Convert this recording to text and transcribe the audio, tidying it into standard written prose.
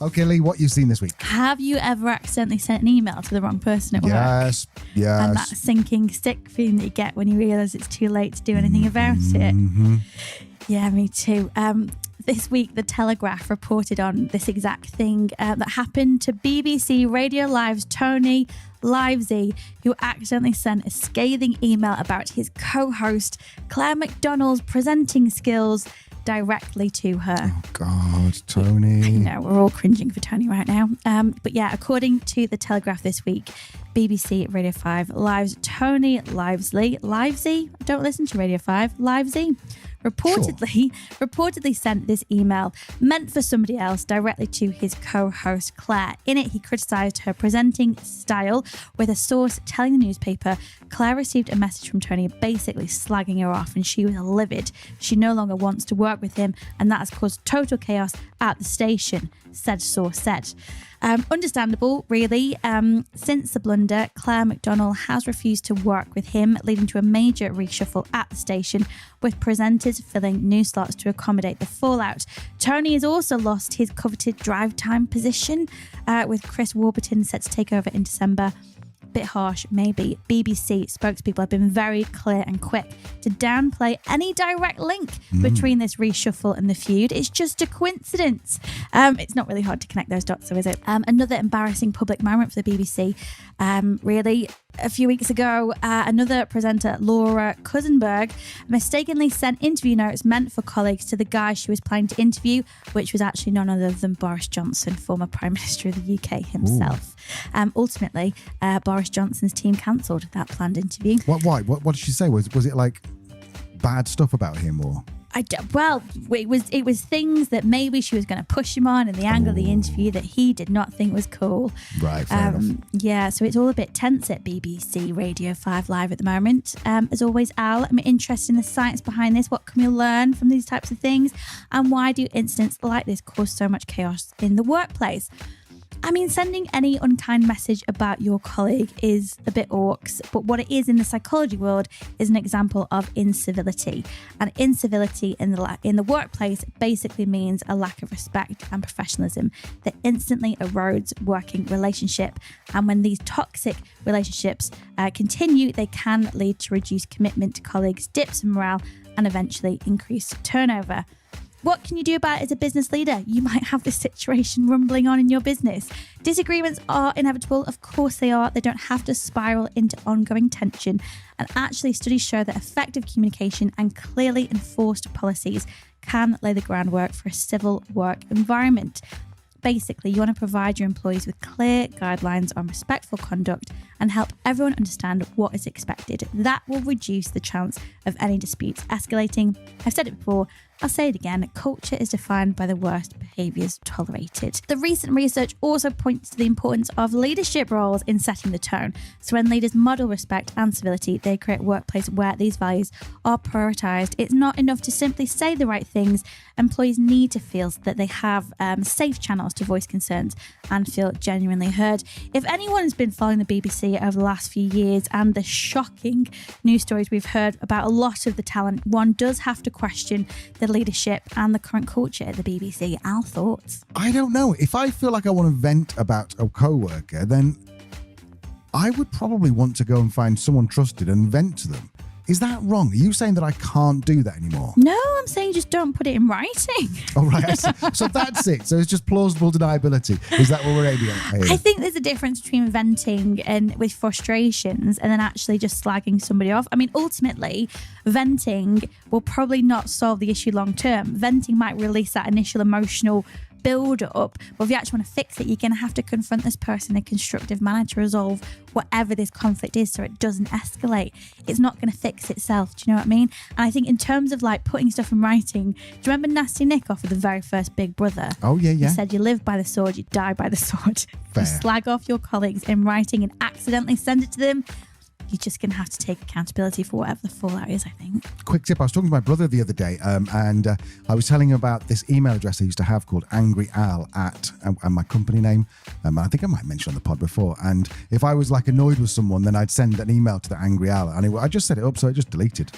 Okay, Lee, what you seen this week? Have you ever accidentally sent an email to the wrong person at work? Yes. And that sinking stick feeling that you get when you realise it's too late to do anything about it. Yeah, me too. This week, The Telegraph reported on this exact thing that happened to BBC Radio Live's Tony Livesey, who accidentally sent a scathing email about his co-host Claire McDonald's presenting skills directly to her. Oh, God, Tony. I know, we're all cringing for Tony right now. But yeah, according to The Telegraph this week, BBC Radio 5 Live's Tony Livesey, don't listen to Radio 5, Livesey, reportedly sent this email meant for somebody else directly to his co-host Claire. In it, he criticised her presenting style, with a source telling the newspaper Claire received a message from Tony basically slagging her off, and she was livid. She no longer wants to work with him, and that has caused total chaos at the station, said source said. Understandable, really. Since the blunder, Claire McDonald has refused to work with him, leading to a major reshuffle at the station, with presenters filling new slots to accommodate the fallout. Tony has also lost his coveted drive time position, with Chris Warburton set to take over in December. Bit harsh, maybe. BBC spokespeople have been very clear and quick to downplay any direct link between this reshuffle and the feud. It's just a coincidence. It's not really hard to connect those dots, though, is it? Another embarrassing public moment for the BBC. Really, a few weeks ago, another presenter, Laura Kusenberg, mistakenly sent interview notes meant for colleagues to the guy she was planning to interview, which was actually none other than Boris Johnson, former Prime Minister of the UK himself. Ultimately, Boris Johnson's team cancelled that planned interview. Why? What did she say? Was it like bad stuff about him, or? It was things that maybe she was going to push him on in the angle of the interview that he did not think was cool. Right, fair enough. Yeah, so it's all a bit tense at BBC Radio 5 Live at the moment. As always, Al, I'm interested in the science behind this. What can we learn from these types of things? And why do incidents like this cause so much chaos in the workplace? I mean, sending any unkind message about your colleague is a bit orcs, but what it is in the psychology world is an example of incivility. And incivility in the workplace basically means a lack of respect and professionalism that instantly erodes working relationship. And when these toxic relationships continue, they can lead to reduced commitment to colleagues, dips in morale, and eventually increased turnover. What can you do about it as a business leader? You might have this situation rumbling on in your business. Disagreements are inevitable. Of course they are. They don't have to spiral into ongoing tension. And actually, studies show that effective communication and clearly enforced policies can lay the groundwork for a civil work environment. Basically, you want to provide your employees with clear guidelines on respectful conduct and help everyone understand what is expected. That will reduce the chance of any disputes escalating. I've said it before, I'll say it again, culture is defined by the worst behaviours tolerated. The recent research also points to the importance of leadership roles in setting the tone. So when leaders model respect and civility, they create a workplace where these values are prioritised. It's not enough to simply say the right things. Employees need to feel that they have safe channels to voice concerns and feel genuinely heard. If anyone has been following the BBC over the last few years and the shocking news stories we've heard about a lot of the talent, one does have to question the leadership and the current culture at the BBC. Our thoughts? I don't know. If I feel like I want to vent about a co-worker, then I would probably want to go and find someone trusted and vent to them. Is that wrong? Are you saying that I can't do that anymore? No, I'm saying just don't put it in writing. Oh, right. So that's it. So it's just plausible deniability. Is that what we're aiming at? I think there's a difference between venting and with frustrations and then actually just slagging somebody off. I mean, ultimately, venting will probably not solve the issue long term. Venting might release that initial emotional build up, but if you actually want to fix it, you're going to have to confront this person in a constructive manner to resolve whatever this conflict is so it doesn't escalate. It's not going to fix itself. Do you know what I mean? And I think in terms of like putting stuff in writing, do you remember Nasty Nick off of the very first Big Brother? Oh, yeah. He said you live by the sword, you die by the sword. Fair. You slag off your colleagues in writing and accidentally send it to them, you're just going to have to take accountability for whatever the fallout is, I think. Quick tip. I was talking to my brother the other day and I was telling him about this email address I used to have called angryal and my company name. I think I might mention on the pod before. And if I was like annoyed with someone, then I'd send an email to the Angry Al and I just set it up so it just deleted.